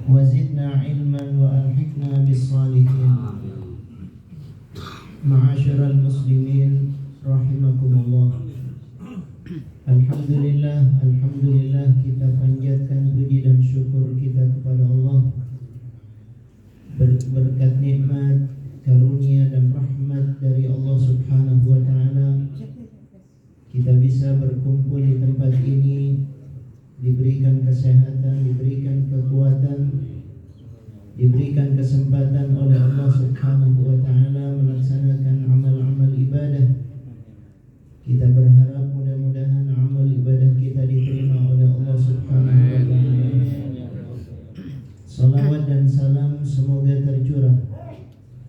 وزدنا علما وألحقنا بالصالحين. معاشر المسلمين رحمكم الله. Alhamdulillah kita panjatkan puji dan syukur kita kepada Allah berkat nikmat, karunia dan rahmat dari Allah Subhanahu wa taala. Kita bisa berkumpul di tempat ini, diberikan kesehatan, diberikan kekuatan, diberikan kesempatan oleh Allah Subhanahu wa taala melaksanakan amal-amal ibadah. Kita berharap mudah-mudahan amal ibadah kita diterima oleh Allah Subhanahu wa taala. Salawat dan salam semoga tercurah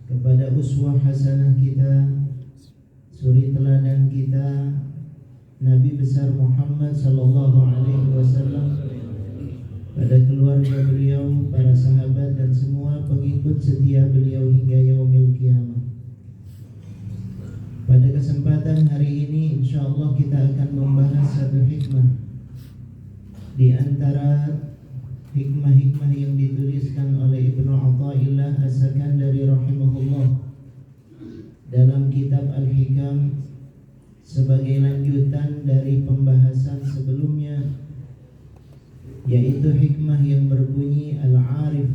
kepada uswah hasanah kita, suri teladan kita, Nabi besar Muhammad sallallahu alaihi wasallam, pada keluarga beliau, para sahabat dan semua pengikut setia beliau hingga yaumil qiyamah. Pada kesempatan hari ini insyaallah kita akan membahas satu hikmah di antara hikmah-hikmah yang dituliskan oleh Ibnu Athaillah As-Sakandari rahimahullah dalam kitab Al-Hikam sebagai lanjutan dari pembahasan sebelumnya, yaitu hikmah yang berbunyi al-arif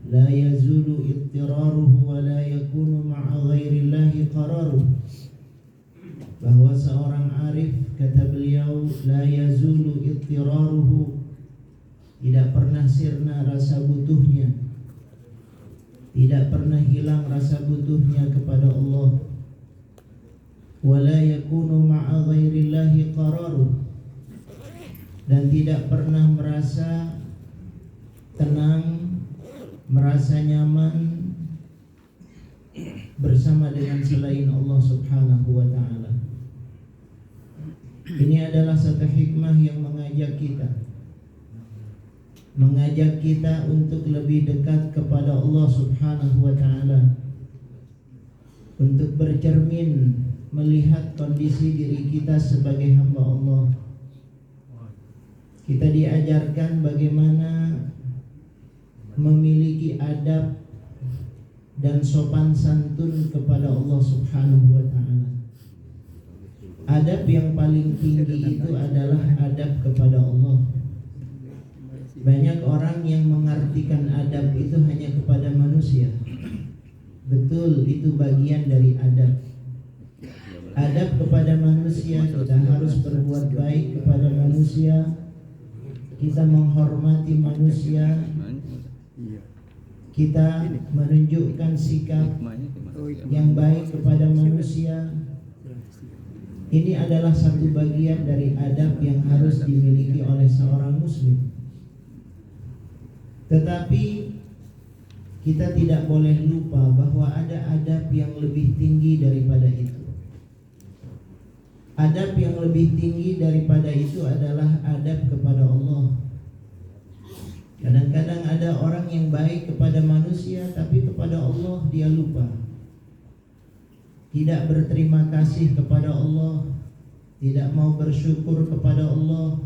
la yazulu ittiraruhu wa la yakunu ma'a ghairillahi qararuh. Bahwa seorang arif, kata beliau, la yazulu ittiraruhu, tidak pernah sirna rasa butuhnya, tidak pernah hilang rasa butuhnya kepada Allah. Wa la yakunu ma'a ghairillahi qararuh, dan tidak pernah merasa tenang, merasa nyaman bersama dengan selain Allah Subhanahu wa taala. Ini adalah satu hikmah yang mengajak kita untuk lebih dekat kepada Allah Subhanahu wa taala, untuk bercermin melihat kondisi diri kita sebagai hamba Allah. Kita diajarkan bagaimana memiliki adab dan sopan santun kepada Allah Subhanahu wa taala. Adab yang paling tinggi itu adalah adab kepada Allah. Banyak orang yang mengartikan adab itu hanya kepada manusia. Betul, itu bagian dari adab. Adab kepada manusia, kita harus berbuat baik kepada manusia, kita menghormati manusia, kita menunjukkan sikap yang baik kepada manusia. Ini adalah satu bagian dari adab yang harus dimiliki oleh seorang muslim. Tetapi kita tidak boleh lupa bahwa ada adab yang lebih tinggi daripada itu. Adab yang lebih tinggi daripada itu adalah adab kepada Allah. Kadang-kadang ada orang yang baik kepada manusia, tapi kepada Allah dia lupa. Tidak berterima kasih kepada Allah, tidak mau bersyukur kepada Allah,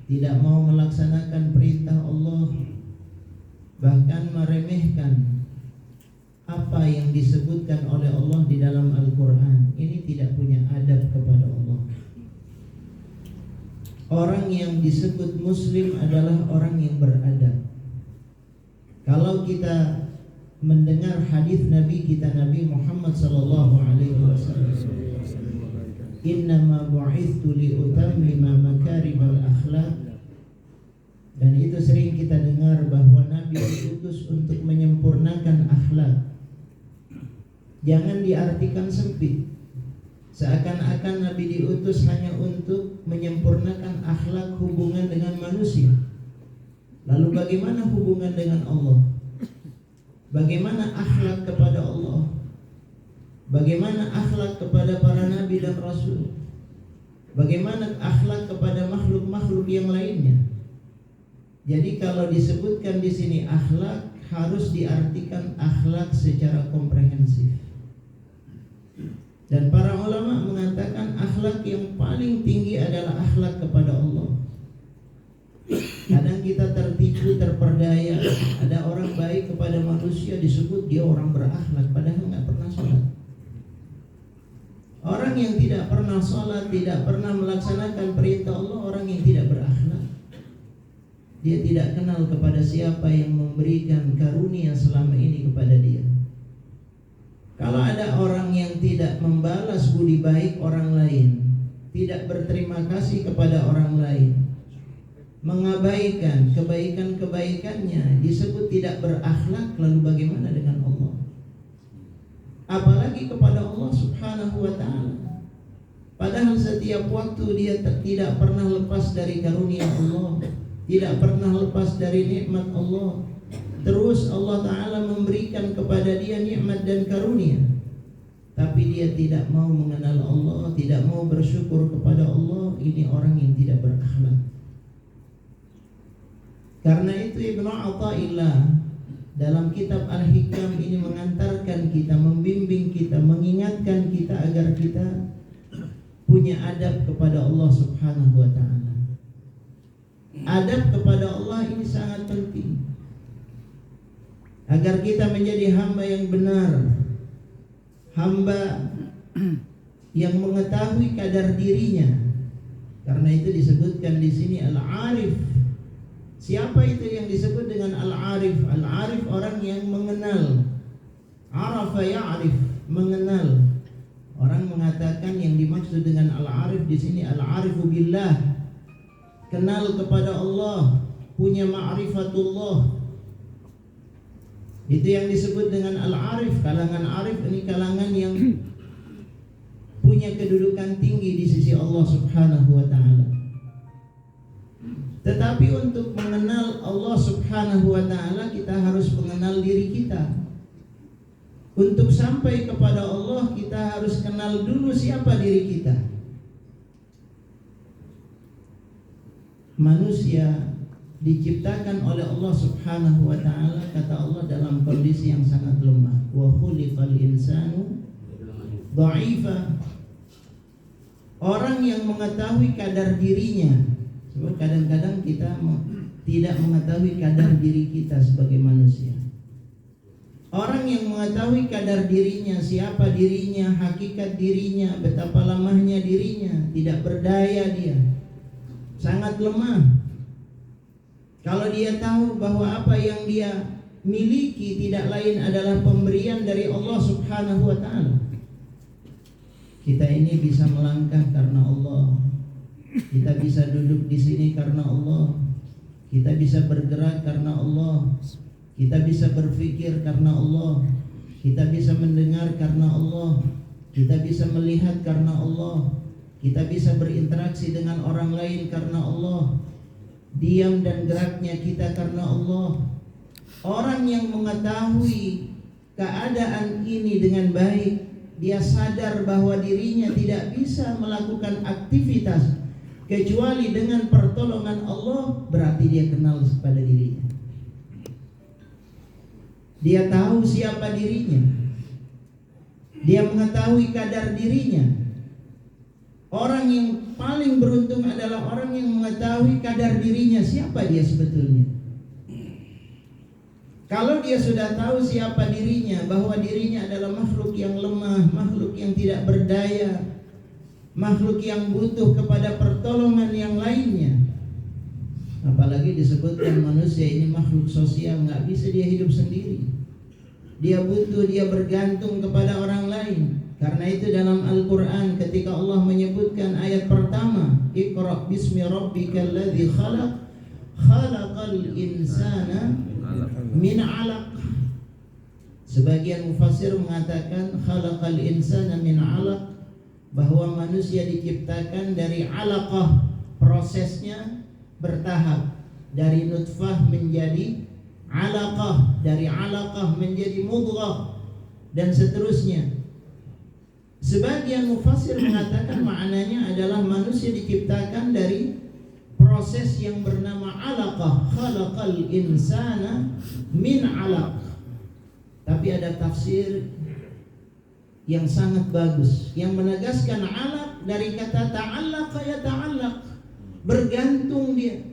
tidak mau melaksanakan perintah Allah, bahkan meremehkan apa yang disebutkan oleh Allah di dalam Al-Quran. Ini tidak punya adab kepada Allah. Orang yang disebut muslim adalah orang yang beradab. Kalau kita mendengar hadis Nabi kita, Nabi Muhammad sallallahu alaihi wasallam, innama bu'ithu liutammima makarimal akhlaq, dan itu sering kita dengar bahwa Nabi diutus untuk menyempurnakan akhlak. Jangan diartikan sempit, seakan-akan Nabi diutus hanya untuk menyempurnakan akhlak hubungan dengan manusia. Lalu bagaimana hubungan dengan Allah? Bagaimana akhlak kepada Allah? Bagaimana akhlak kepada para nabi dan rasul? Bagaimana akhlak kepada makhluk-makhluk yang lainnya? Jadi kalau disebutkan di sini akhlak, harus diartikan akhlak secara komprehensif. Dan para ulama mengatakan akhlak yang paling tinggi adalah akhlak kepada Allah. Kadang kita tertipu, terperangkap berdaya. Ada orang baik kepada manusia disebut dia orang berakhlak, padahal nggak pernah sholat. Orang yang tidak pernah sholat, tidak pernah melaksanakan perintah Allah, orang yang tidak berakhlak. Dia tidak kenal kepada siapa yang memberikan karunia selama ini kepada dia. Kalau ada orang yang tidak membalas budi baik orang lain, tidak berterima kasih kepada orang lain, mengabaikan kebaikan-kebaikannya, disebut tidak berakhlak, lalu bagaimana dengan Allah? Apalagi kepada Allah Subhanahu wa ta'ala. Padahal setiap waktu dia tidak pernah lepas dari karunia Allah, tidak pernah lepas dari nikmat Allah. Terus Allah Ta'ala memberikan kepada dia nikmat dan karunia, tapi dia tidak mau mengenal Allah, tidak mau bersyukur kepada Allah. Ini orang yang tidak berakhlak. Karena itu Ibnu Athaillah dalam kitab Al-Hikam ini mengantarkan kita, membimbing kita, mengingatkan kita agar kita punya adab kepada Allah Subhanahu wa ta'ala. Adab kepada Allah ini sangat penting agar kita menjadi hamba yang benar, hamba yang mengetahui kadar dirinya. Karena itu disebutkan di sini al-arif. Siapa itu yang disebut dengan al-arif? Al-arif orang yang mengenal. Arafa ya'rif, mengenal. Orang mengatakan yang dimaksud dengan al-arif di sini al-arifu billah, kenal kepada Allah, punya ma'rifatullah. Itu yang disebut dengan al-arif. Kalangan arif ini kalangan yang punya kedudukan tinggi di sisi Allah Subhanahu wa ta'ala. Tetapi untuk mengenal Allah Subhanahu wa ta'ala, kita harus mengenal diri kita. Untuk sampai kepada Allah, kita harus kenal dulu siapa diri kita. Manusia diciptakan oleh Allah Subhanahu wa ta'ala, kata Allah, dalam kondisi yang sangat lemah. Wa khuliqal insanu dha'ifa. Orang yang mengetahui kadar dirinya. Sebab kadang-kadang kita tidak mengetahui kadar diri kita sebagai manusia. Orang yang mengetahui kadar dirinya, siapa dirinya, hakikat dirinya, betapa lemahnya dirinya, tidak berdaya dia, sangat lemah. Kalau dia tahu bahwa apa yang dia miliki tidak lain adalah pemberian dari Allah Subhanahu wa ta'ala. Kita ini bisa melangkah karena Allah. Kita bisa duduk di sini karena Allah. Kita bisa bergerak karena Allah. Kita bisa berpikir karena Allah. Kita bisa mendengar karena Allah. Kita bisa melihat karena Allah. Kita bisa berinteraksi dengan orang lain karena Allah. Diam dan geraknya kita karena Allah. Orang yang mengetahui keadaan ini dengan baik, dia sadar bahwa dirinya tidak bisa melakukan aktivitas kecuali dengan pertolongan Allah, berarti dia kenal kepada dirinya. Dia tahu siapa dirinya. Dia mengetahui kadar dirinya. Orang yang paling beruntung adalah orang yang mengetahui kadar dirinya, siapa dia sebetulnya. Kalau dia sudah tahu siapa dirinya, bahwa dirinya adalah makhluk yang lemah, makhluk yang tidak berdaya, makhluk yang butuh kepada pertolongan yang lainnya. Apalagi disebutkan manusia ini makhluk sosial, nggak bisa dia hidup sendiri. Dia butuh, dia bergantung kepada orang lain. Karena itu dalam Al-Quran ketika Allah menyebutkan ayat pertama, Iqra bismi rabbikal ladzi khalaq, khalaqal insana min 'alaq. Sebagian mufassir mengatakan khalaqal insana min 'alaq, bahwa manusia diciptakan dari 'alaqah, prosesnya bertahap, dari nutfah menjadi 'alaqah, dari 'alaqah menjadi mudghah, dan seterusnya. Sebagian mufassir mengatakan maknanya adalah manusia diciptakan dari proses yang bernama 'alaqah, khalaqal insana min 'alaq. Tapi ada tafsir yang sangat bagus yang menegaskan 'alaq dari kata ta'allaqa yata'allaq, bergantung dia.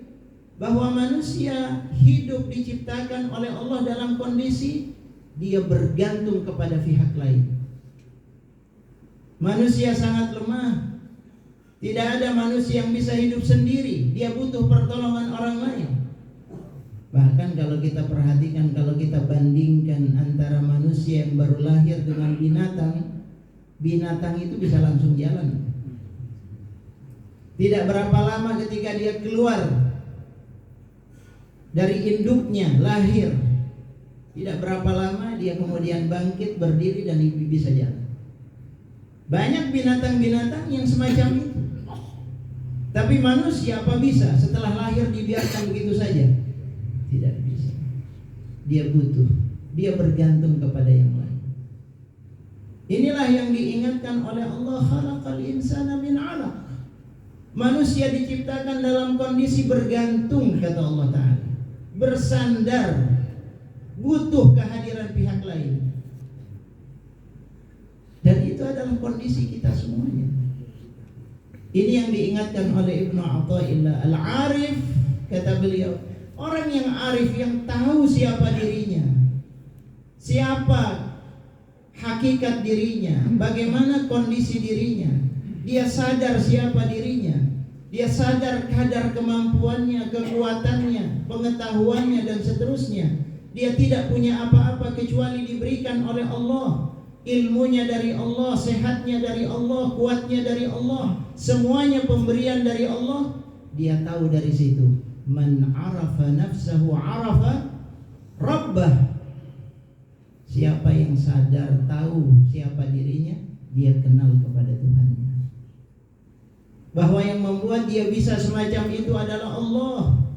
bahwa manusia hidup diciptakan oleh Allah dalam kondisi dia bergantung kepada pihak lain. Manusia sangat lemah. Tidak ada manusia yang bisa hidup sendiri. Dia butuh pertolongan orang lain. Bahkan kalau kita perhatikan, kalau kita bandingkan antara manusia yang baru lahir dengan binatang, binatang itu bisa langsung jalan. Tidak berapa lama ketika dia keluar dari induknya, lahir, tidak berapa lama dia kemudian bangkit, berdiri, dan bisa jalan. Banyak binatang-binatang yang semacam itu. Tapi manusia apa bisa setelah lahir dibiarkan begitu saja? Tidak bisa. Dia butuh, dia bergantung kepada yang lain. Inilah yang diingatkan oleh Allah, khalaqal insana min 'alaq. Manusia diciptakan dalam kondisi bergantung, kata Allah Ta'ala, bersandar, butuh kehadiran pihak lain. Dan itu adalah kondisi kita semuanya. Ini yang diingatkan oleh Ibnu Athaillah Al-Arif, kata beliau, orang yang arif, yang tahu siapa dirinya, siapa hakikat dirinya, bagaimana kondisi dirinya. Dia sadar siapa dirinya. Dia sadar kadar kemampuannya, kekuatannya, pengetahuannya, dan seterusnya. Dia tidak punya apa-apa kecuali diberikan oleh Allah. Ilmunya dari Allah, sehatnya dari Allah, kuatnya dari Allah. Semuanya pemberian dari Allah. Dia tahu dari situ. Man arafa nafsahu arafa rabbah. Siapa yang sadar tahu siapa dirinya, dia kenal kepada Tuhannya. Bahwa yang membuat dia bisa semacam itu adalah Allah.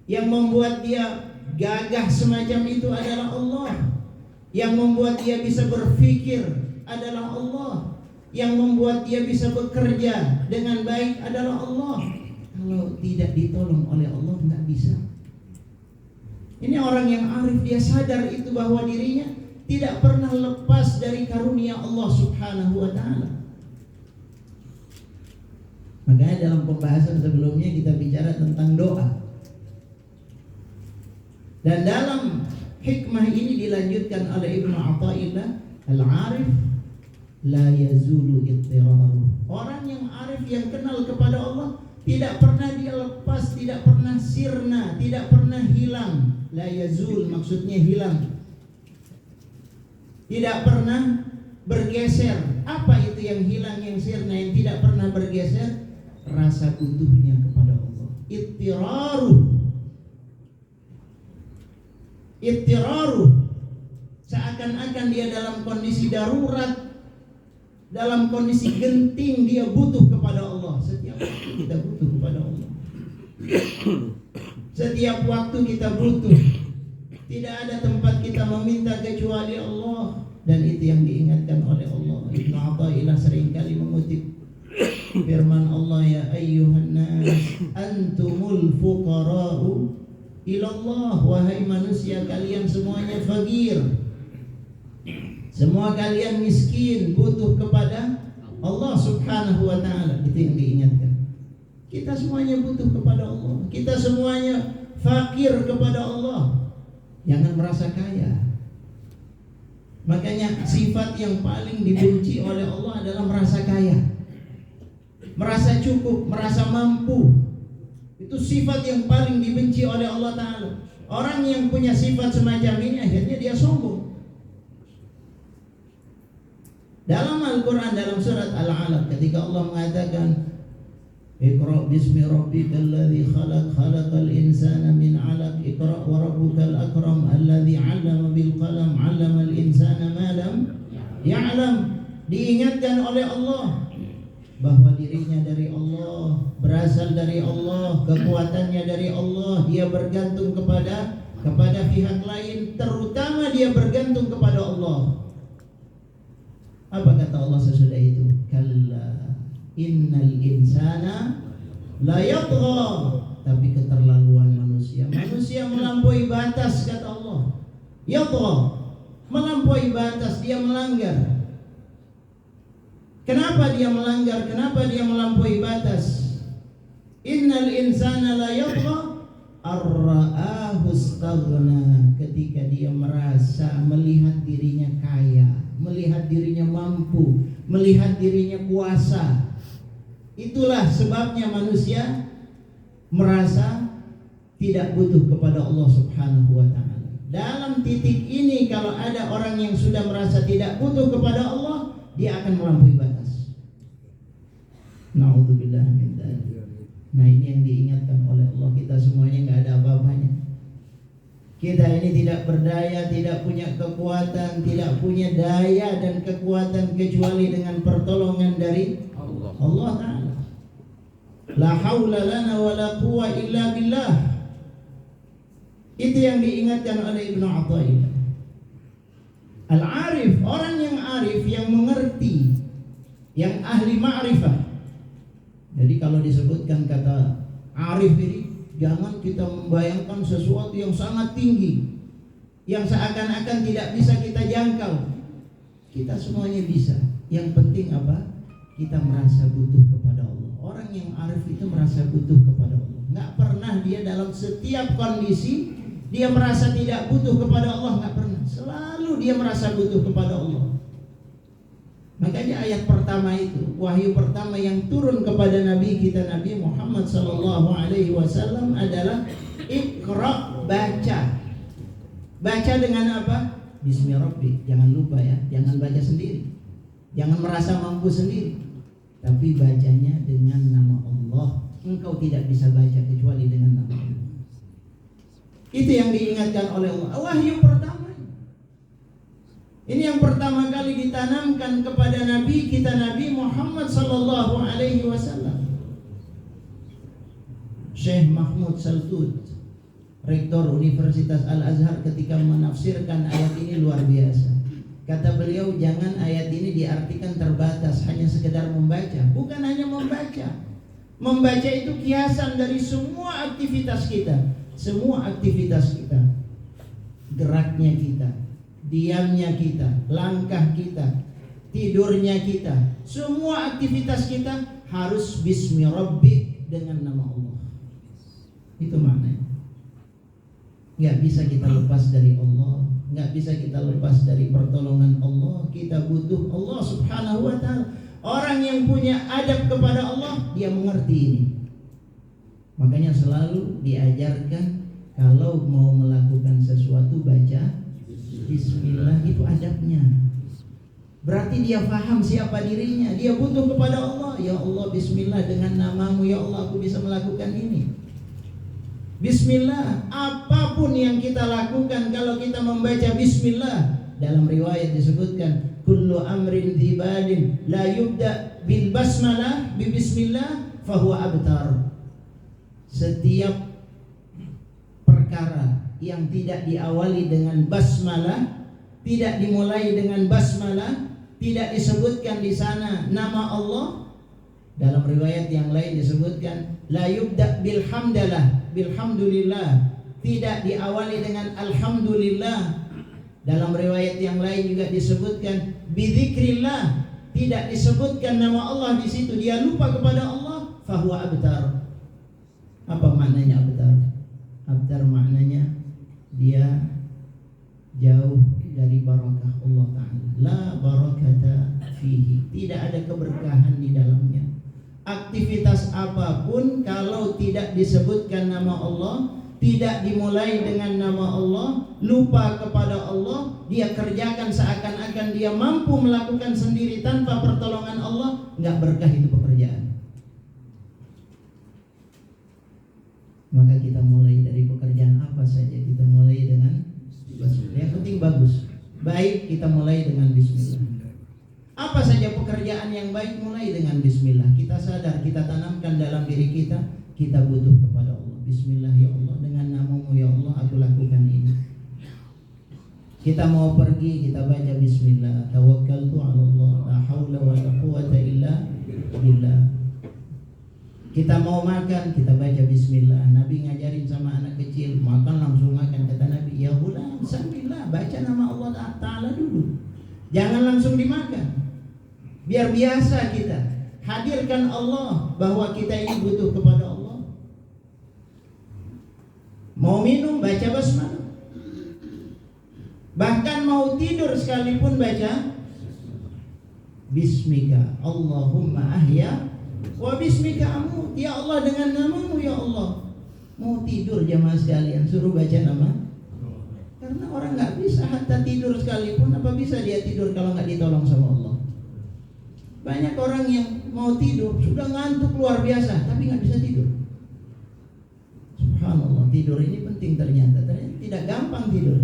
Yang membuat dia gagah semacam itu adalah Allah. Yang membuat dia bisa berpikir adalah Allah. Yang membuat dia bisa bekerja dengan baik adalah Allah. Kalau tidak ditolong oleh Allah, nggak bisa. Ini orang yang arif, dia sadar itu bahwa dirinya tidak pernah lepas dari karunia Allah Subhanahu wa Ta'ala. Makanya dalam pembahasan sebelumnya kita bicara tentang doa. Dan dalam hikmah ini dilanjutkan oleh Ibnu Athaillah Al-Arif, la yazulu ittiraru. Orang yang arif, yang kenal kepada Allah, tidak pernah dia lepas, tidak pernah sirna, tidak pernah hilang. La yazul maksudnya hilang. Tidak pernah bergeser. Apa itu yang hilang, yang sirna, yang tidak pernah bergeser? Rasa butuhnya kepada Allah. Ittiraru. Seakan-akan dia dalam kondisi darurat, dalam kondisi genting, dia butuh kepada Allah. Setiap waktu kita butuh kepada Allah. Setiap waktu kita butuh. Tidak ada tempat kita meminta kecuali Allah. Dan itu yang diingatkan oleh Allah. Ibnu Athaillah seringkali mengutip firman Allah, ya ayyuhan nas antumul fuqara'u ilallah. Wahai manusia, kalian semuanya fakir. Semua kalian miskin, butuh kepada Allah Subhanahu wa Ta'ala. Itu yang diingatkan. Kita semuanya butuh kepada Allah. Kita semuanya fakir kepada Allah. Jangan merasa kaya. Makanya sifat yang paling dibenci oleh Allah adalah merasa kaya, merasa cukup, merasa mampu. Itu sifat yang paling dibenci oleh Allah Ta'ala. Orang yang punya sifat semacam ini akhirnya dia sombong. Dalam Al-Quran, dalam surat Al-Alaq, ketika Allah mengatakan Iqra' bismi rabbikal ladzi khalaq, khalaqal insana min 'alaq, Iqra' wa rabbukal akram alladzi 'allama bil qalam, 'allamal insana ma lam ya'lam. Diingatkan oleh Allah bahwa dirinya dari Allah, berasal dari Allah, kekuatannya dari Allah. Dia bergantung kepada pihak lain, terutama dia bergantung kepada Allah. Apa kata Allah sesudah itu? Kalla innal insana la yatgha. Tapi keterlaluan manusia. Manusia melampaui batas, kata Allah. Yatgha, melampaui batas, dia melanggar. Kenapa dia melanggar? Kenapa dia melampaui batas? Innal insana la yatgha ar-ra'ahu istaghna, ketika dia merasa melihat dirinya kaya, melihat dirinya mampu, melihat dirinya kuasa. Itulah sebabnya manusia merasa tidak butuh kepada Allah Subhanahu wa ta'ala. Dalam titik ini kalau ada orang yang sudah merasa tidak butuh kepada Allah, dia akan melampaui batas. Na'udzubillah min dzalik. Nah, ini yang diingatkan oleh Allah, kita semuanya nggak ada apa-apanya. Kita ini tidak berdaya, tidak punya kekuatan, tidak punya daya dan kekuatan kecuali dengan pertolongan dari Allah Ta'ala. La haula lana wa la quwwa illa billah. Itu yang diingatkan oleh Ibnu Athaillah. Al-arif, orang yang arif, yang mengerti, yang ahli ma'rifah. Jadi kalau disebutkan kata arif ini, jangan kita membayangkan sesuatu yang sangat tinggi, yang seakan-akan tidak bisa kita jangkau. Kita semuanya bisa. Yang penting apa? Kita merasa butuh kepada Allah. Orang yang arif itu merasa butuh kepada Allah. Nggak pernah dia dalam setiap kondisi dia merasa tidak butuh kepada Allah, nggak pernah. Selalu dia merasa butuh kepada Allah. Makanya ayat pertama itu, wahyu pertama yang turun kepada Nabi kita Nabi Muhammad sallallahu alaihi wasallam adalah Iqra, baca. Baca dengan apa? Bismillahirrahmanirrahim. Jangan lupa ya, jangan baca sendiri. Jangan merasa mampu sendiri. Tapi bacanya dengan nama Allah. Engkau tidak bisa baca kecuali dengan nama Allah. Itu yang diingatkan oleh Allah. Wahyu pertama. Ini yang pertama kali ditanamkan kepada Nabi kita Nabi Muhammad sallallahu alaihi wasallam. Syekh Mahmud Saltud, Rektor Universitas Al-Azhar, ketika menafsirkan ayat ini luar biasa. Kata beliau, jangan ayat ini diartikan terbatas hanya sekedar membaca. Bukan hanya membaca. Membaca itu kiasan dari semua aktivitas kita. Semua aktivitas kita. Geraknya kita, diamnya kita, langkah kita, tidurnya kita, semua aktivitas kita harus bismi rabbik, dengan nama Allah. Itu maknanya. Gak bisa kita lepas dari Allah, gak bisa kita lepas dari pertolongan Allah. Kita butuh Allah Subhanahu wa ta'ala. Orang yang punya adab kepada Allah, dia mengerti ini. Makanya selalu diajarkan kalau mau melakukan sesuatu baca Bismillah, itu adabnya. Berarti dia paham siapa dirinya. Dia butuh kepada Allah. Ya Allah, Bismillah, dengan namamu ya Allah aku bisa melakukan ini. Bismillah, apapun yang kita lakukan kalau kita membaca Bismillah. Dalam riwayat disebutkan kullu amrin dzibadin la yubda bil basmalah bi bismillah fahuwa abtar. Setiap perkara yang tidak diawali dengan basmalah, tidak dimulai dengan basmalah, tidak disebutkan di sana nama Allah. Dalam riwayat yang lain disebutkan la yubda bil hamdalah, bilhamdulillah, tidak diawali dengan alhamdulillah. Dalam riwayat yang lain juga disebutkan bidzikrillah, tidak disebutkan nama Allah di situ, dia lupa kepada Allah, fahuwa abtar. Apa maknanya abtar? Abtar maknanya dia jauh dari barakah Allah Ta'ala. La barakata fihi, tidak ada keberkahan di dalamnya. Aktivitas apapun kalau tidak disebutkan nama Allah, tidak dimulai dengan nama Allah, lupa kepada Allah, dia kerjakan seakan-akan dia mampu melakukan sendiri tanpa pertolongan Allah, nggak berkah itu pekerjaan. Maka kita mulai dari pekerjaan apa saja, kita mulai dengan Bismillah. Yang penting bagus, baik, kita mulai dengan Bismillah. Apa saja pekerjaan yang baik mulai dengan Bismillah. Kita sadar, kita tanamkan dalam diri kita, kita butuh kepada Allah. Bismillah ya Allah, dengan namamu ya Allah aku lakukan ini. Kita mau pergi, kita baca Bismillah. Tawakkaltu 'ala Allah, la haula wa la quwwata illa billah. Kita mau makan, kita baca Bismillah. Nabi ngajarin sama anak kecil, makan langsung makan. Kata Nabi, ya ghulam, sambillah, baca nama Allah Ta'ala dulu. Jangan langsung dimakan. Biar biasa kita. Hadirkan Allah bahwa kita ini butuh kepada Allah. Mau minum baca basmalah. Bahkan mau tidur sekalipun baca Bismika Allahumma ahya wa bismika amut. Ya Allah, dengan namamu ya Allah. Mau tidur jamaah sekalian suruh baca nama. Karena orang nggak bisa hatta tidur sekalipun, apa bisa dia tidur kalau nggak ditolong sama Allah? Banyak orang yang mau tidur sudah ngantuk luar biasa tapi nggak bisa tidur. Subhanallah, tidur ini penting ternyata tidak gampang tidur.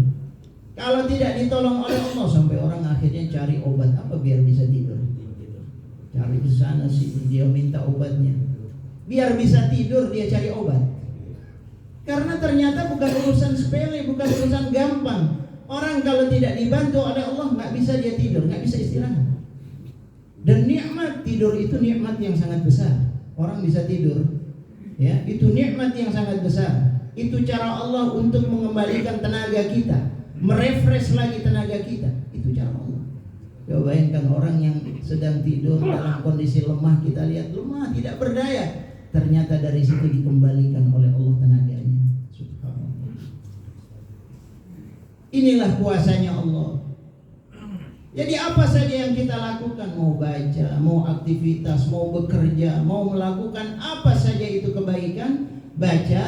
Kalau tidak ditolong oleh Allah, sampai orang akhirnya cari obat apa biar bisa tidur. Cari ke sana sini, dia minta obatnya. Biar bisa tidur dia cari obat. Karena ternyata bukan urusan sepele, bukan urusan gampang. Orang kalau tidak dibantu oleh Allah nggak bisa dia tidur, nggak bisa istirahat. Dan nikmat tidur itu nikmat yang sangat besar. Orang bisa tidur, ya itu nikmat yang sangat besar. Itu cara Allah untuk mengembalikan tenaga kita, merefresh lagi tenaga kita. Itu cara Allah. Coba bayangkan orang yang sedang tidur dalam kondisi lemah, kita lihat lemah, tidak berdaya. Ternyata dari situ dikembalikan oleh Allah tenaganya. Subhanallah. Inilah kuasanya Allah. Jadi apa saja yang kita lakukan, mau baca, mau aktivitas, mau bekerja, mau melakukan apa saja itu kebaikan, baca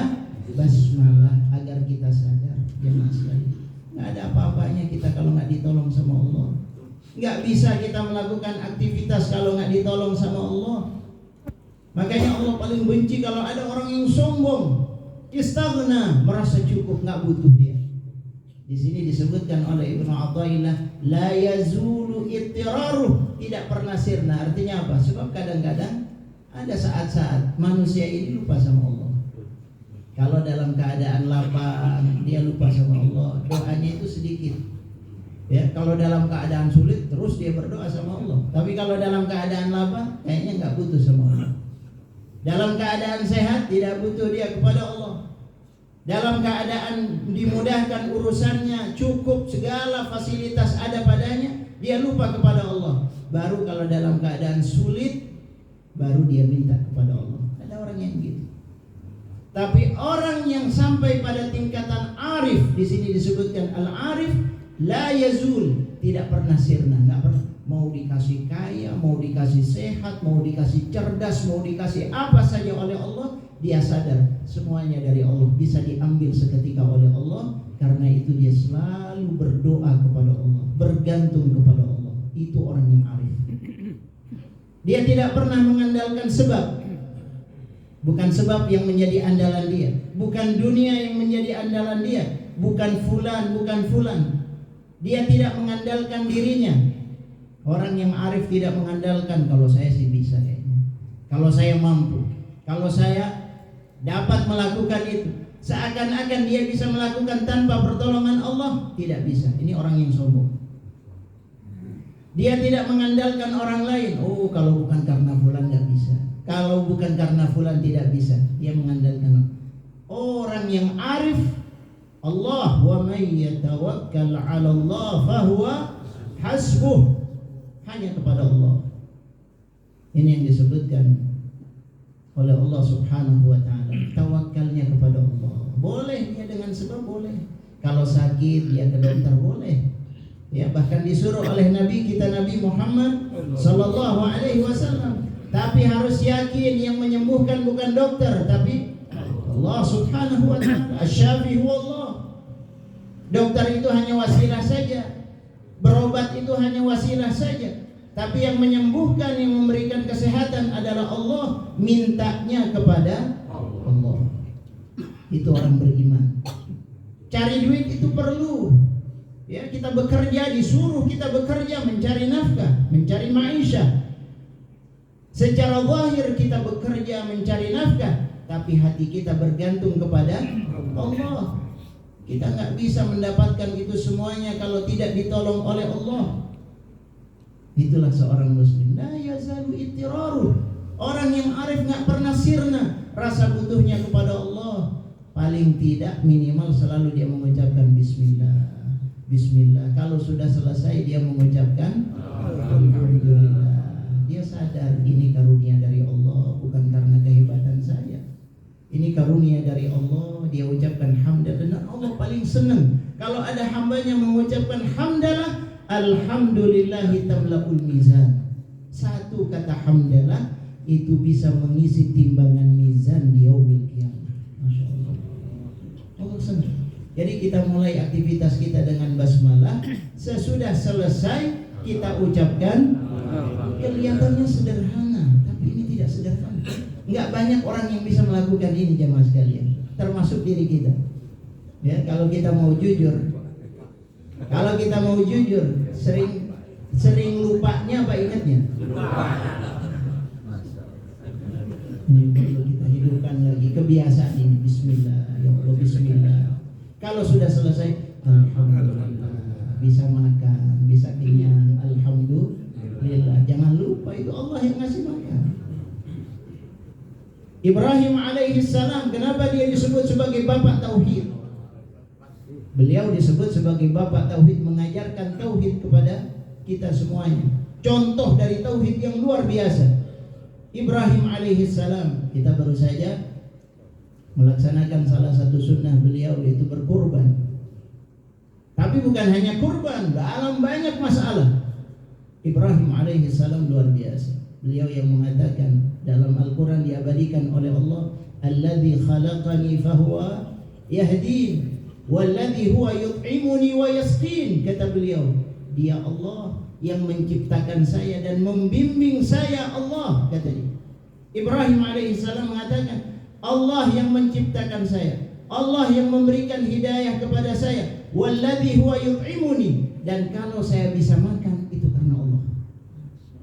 basmalah agar kita sadar. Jangan sekali. Nggak ada apa-apanya kita kalau nggak ditolong sama Allah. Nggak bisa kita melakukan aktivitas kalau nggak ditolong sama Allah. Makanya Allah paling benci kalau ada orang yang sombong, istaghna, merasa cukup, nggak butuh dia. Di sini disebutkan oleh Ibnu Athaillah, la yazulu ittiraruh, tidak pernah sirna. Artinya apa? Sebab kadang-kadang ada saat-saat manusia ini lupa sama Allah. Kalau dalam keadaan lapang dia lupa sama Allah, doanya itu sedikit. Ya, kalau dalam keadaan sulit terus dia berdoa sama Allah. Tapi kalau dalam keadaan lapang kayaknya nggak butuh sama Allah. Dalam keadaan sehat tidak butuh dia kepada Allah. Dalam keadaan dimudahkan urusannya, cukup segala fasilitas ada padanya, dia lupa kepada Allah. Baru kalau dalam keadaan sulit, baru dia minta kepada Allah. Ada orang yang gitu. Tapi orang yang sampai pada tingkatan arif, di sini disebutkan al-arif la yazul, tidak pernah sirna, nggak pernah. Mau dikasih kaya, mau dikasih sehat, mau dikasih cerdas, mau dikasih apa saja oleh Allah, dia sadar semuanya dari Allah, bisa diambil seketika oleh Allah. Karena itu dia selalu berdoa kepada Allah, bergantung kepada Allah. Itu orang yang arif. Dia tidak pernah mengandalkan sebab. Bukan sebab yang menjadi andalan dia, bukan dunia yang menjadi andalan dia, bukan fulan, bukan fulan. Dia tidak mengandalkan dirinya. Orang yang arif tidak mengandalkan, kalau saya sih bisa kayaknya, kalau saya mampu, kalau saya dapat melakukan itu. Seakan-akan dia bisa melakukan tanpa pertolongan Allah. Tidak bisa. Ini orang yang sombong. Dia tidak mengandalkan orang lain. Oh, kalau bukan karena fulan nggak bisa, kalau bukan karena fulan tidak bisa. Dia mengandalkan orang yang arif. Allah, wa may yatawakkal 'ala Allah fahuwa hasbuh. Hanya kepada Allah. Ini yang disebutkan oleh Allah Subhanahu wa ta'ala. Tawakalnya kepada Allah. Boleh dia dengan sebab, boleh. Kalau sakit dia ke dokter, boleh. Ya, bahkan disuruh oleh Nabi kita, Nabi Muhammad sallallahu alaihi wasallam. Tapi harus yakin yang menyembuhkan bukan dokter, tapi Allah Subhanahu wa ta'ala. Asy-Syafi huwa Allah. Dokter itu hanya wasilah saja. Berobat itu hanya wasilah saja. Tapi yang menyembuhkan, yang memberikan kesehatan adalah Allah. Mintanya kepada Allah. Itu orang beriman. Cari duit itu perlu. Ya, kita bekerja, disuruh kita bekerja, mencari nafkah, mencari maisha. Secara zahir kita bekerja mencari nafkah, tapi hati kita bergantung kepada Allah. Kita nggak bisa mendapatkan itu semuanya kalau tidak ditolong oleh Allah. Itulah seorang muslim. La yazalu ittiraruh. Orang yang arif nggak pernah sirna rasa butuhnya kepada Allah. Paling tidak minimal selalu dia mengucapkan Bismillah. Bismillah. Kalau sudah selesai dia mengucapkan Alhamdulillah. Dia sadar ini karunia dari Allah, bukan karena kehebatan saya. Ini karunia dari Allah, dia ucapkan hamdalah. Dan Allah paling senang kalau ada hambanya mengucapkan hamdalah, alhamdulillahi tamla'ul mizan. Satu kata hamdalah itu bisa mengisi timbangan mizan di yaumil qiyamah. Masya Allah. Allah senang. Jadi kita mulai aktivitas kita dengan basmalah. Sesudah selesai kita ucapkan. Kelihatannya sederhana, tapi ini tidak sederhana. Enggak banyak orang yang bisa melakukan ini jemaah sekalian, termasuk diri kita. Ya, kalau kita mau jujur, sering lupanya apa ingatnya? Ini perlu kita hidupkan lagi kebiasaan ini. Bismillah, ya Allah, Bismillah. Kalau sudah selesai, alhamdulillah, bisa makan, bisa kenyang, alhamdulillah. Jangan lupa itu Allah yang ngasih makan. Ibrahim alaihissalam, kenapa dia disebut sebagai bapak tauhid? Beliau disebut sebagai bapak tauhid, mengajarkan tauhid kepada kita semuanya. Contoh dari tauhid yang luar biasa. Ibrahim alaihissalam, kita baru saja melaksanakan salah satu sunnah beliau, yaitu berkurban. Tapi bukan hanya kurban, dalam banyak masalah Ibrahim alaihissalam luar biasa. Beliau yang mengatakan dalam Al-Quran, diabadikan oleh Allah, alladzi khalaqani fahuwa yahdin walladzi huwa yut'imuni wa yasqin. Kata beliau, dia Allah yang menciptakan saya dan membimbing saya. Allah, kata dia. Ibrahim alaihissalam mengatakan, Allah yang menciptakan saya, Allah yang memberikan hidayah kepada saya, walladzi huwa yut'imuni, dan kalau saya bisa makan itu karena Allah.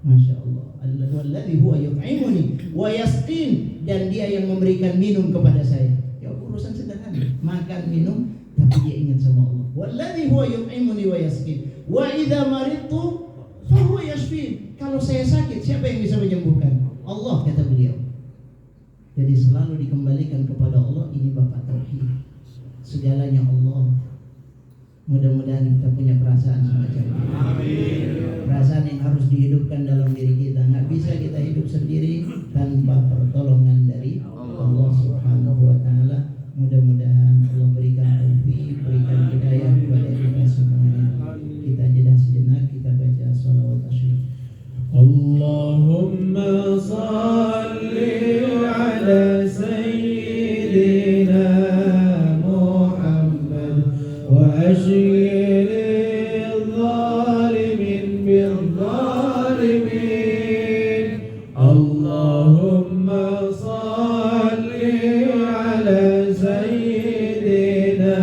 Masya Allah. Walladzi huwa yut'imuni wa yasqin, dan dia yang memberikan minum kepada saya. Ya, urusan sederhana, makan, minum, tapi dia ingat sama Allah. Walladzi huwa yut'imuni wa yasqin wa idza maridtu fa huwa yashfin. Kalau saya sakit, siapa yang bisa menyembuhkan? Allah, kata beliau. Jadi selalu dikembalikan kepada Allah. Ini bapak tauhid, segalanya Allah. Mudah-mudahan kita punya perasaan semacam ini. Perasaan yang harus dihidupkan dalam diri kita. Nggak bisa kita hidup sendiri tanpa pertolongan dari Allah Subhanahu wa Ta'ala. Mudah-mudahan Allah berikan taufik, berikan hidayah kepada kita semuanya. Kita jeda sejenak, kita baca shalawat tasyrif. Allahumma salli ala sayyidina Muhammad wa ashghil adh-dhalimin bil-dhalimin. Allahumma salli ala sayyidina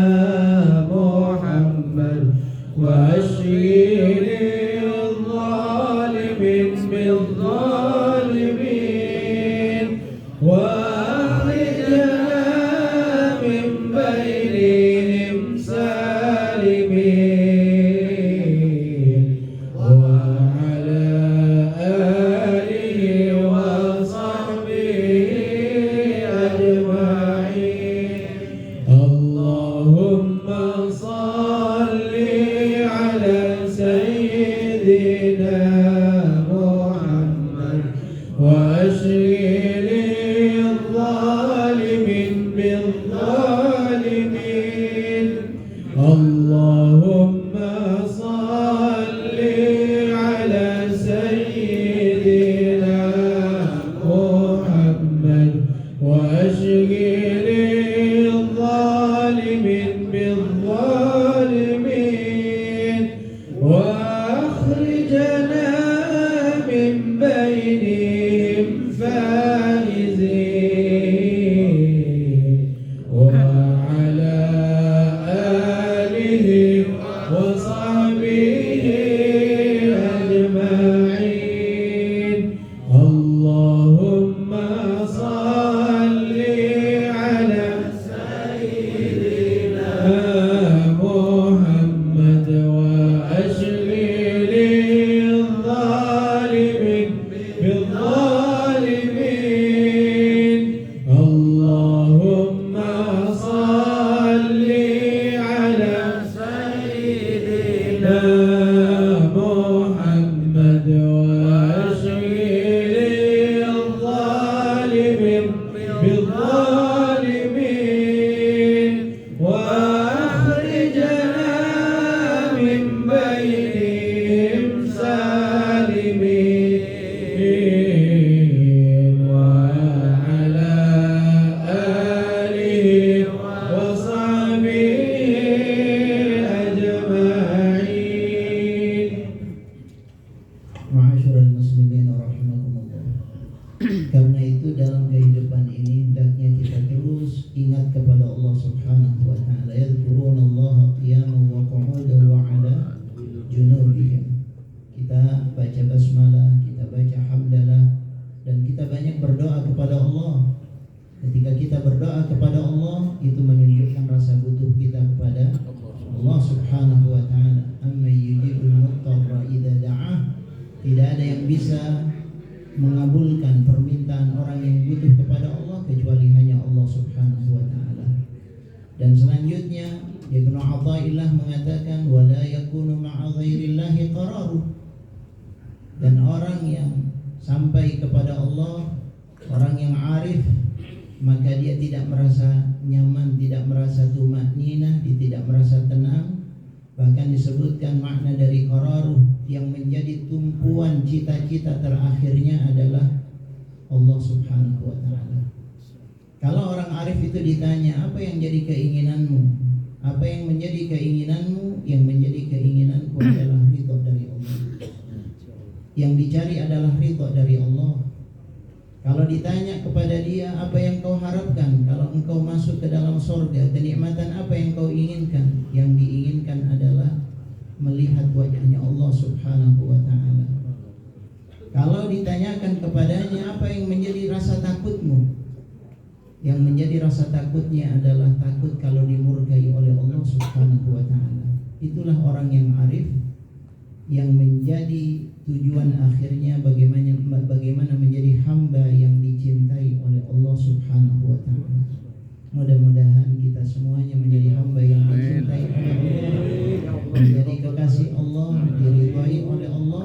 Muhammad wa ashghil adh-dhalimin bil-dhalimin wa akhrijna min bainihim salimin wa ala alihi wa sahbihi ajma'in. Allahumma salli ala sayyidina Muhammad wa ashghil adh-dhalimin bil-dhalimin. Allahumma salli ala sayyidina Muhammad wa ashghil adh-dhalimin bil-dhalimin wa akhrijna min bainihim faizin wa ala alihi wa Allah Subhanahu wa ta'ala, amma yujibul muttarra idza da'ah, tidak ada yang bisa mengabulkan permintaan orang yang butuh kepada Allah kecuali hanya Allah Subhanahu wa ta'ala. Dan selanjutnya Ibnu Athaillah mengatakan wala yakunu ma'a ghairillahi qararu. Dan orang yang sampai kepada Allah, orang yang arif, maka dia tidak merasa nyaman, tidak merasa tumakninah, dia tidak merasa tenang. Bahkan disebutkan makna dari qararuh yang menjadi tumpuan cita-cita terakhirnya adalah Allah Subhanahu wa ta'ala. Kalau orang arif itu ditanya, apa yang jadi keinginanmu? Apa yang menjadi keinginanmu? Yang menjadi keinginanku adalah ridha dari Allah. Yang dicari adalah ridha dari Allah. Kalau ditanya kepada dia, apa yang kau harapkan kalau engkau masuk ke dalam surga, kenikmatan apa yang kau inginkan? Yang diinginkan adalah melihat wajahnya Allah Subhanahu wa ta'ala. Kalau ditanyakan kepadanya, apa yang menjadi rasa takutmu? Yang menjadi rasa takutnya adalah takut kalau dimurkai oleh Allah Subhanahu wa ta'ala. Itulah orang yang arif, yang menjadi tujuan akhirnya bagaimana menjadi hamba yang dicintai oleh Allah Subhanahu wa ta'ala. Mudah-mudahan kita semuanya menjadi hamba yang dicintai oleh Allah, menjadi kekasih Allah, diridhai oleh Allah.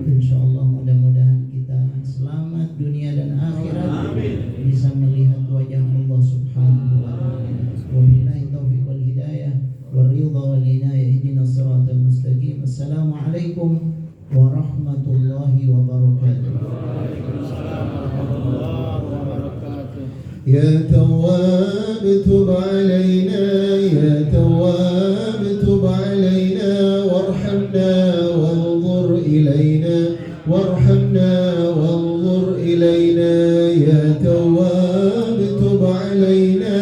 Insyaallah mudah-mudahan kita selamat dunia dan akhirat, bisa melihat wajah Allah Subhanahu wa ta'ala. Wabillahi taufiq wal hidayah wal ridha wal inayah, ihdinas siratal mustaqim. Assalamualaikum warahmatullahi wabarakatuh. يا تواب تب علينا يا تواب تب علينا وارحمنا وانظر إلينا وارحمنا وانظر إلينا يا تواب تب علينا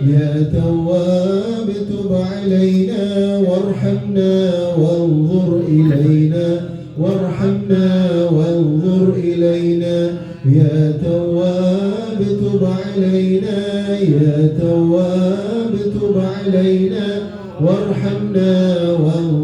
يا تواب تب علينا وارحمنا وانظر إلينا وارحمنا وانظر إلينا يا تواب تب علينا يا تواب تب علينا وارحمنا وانظر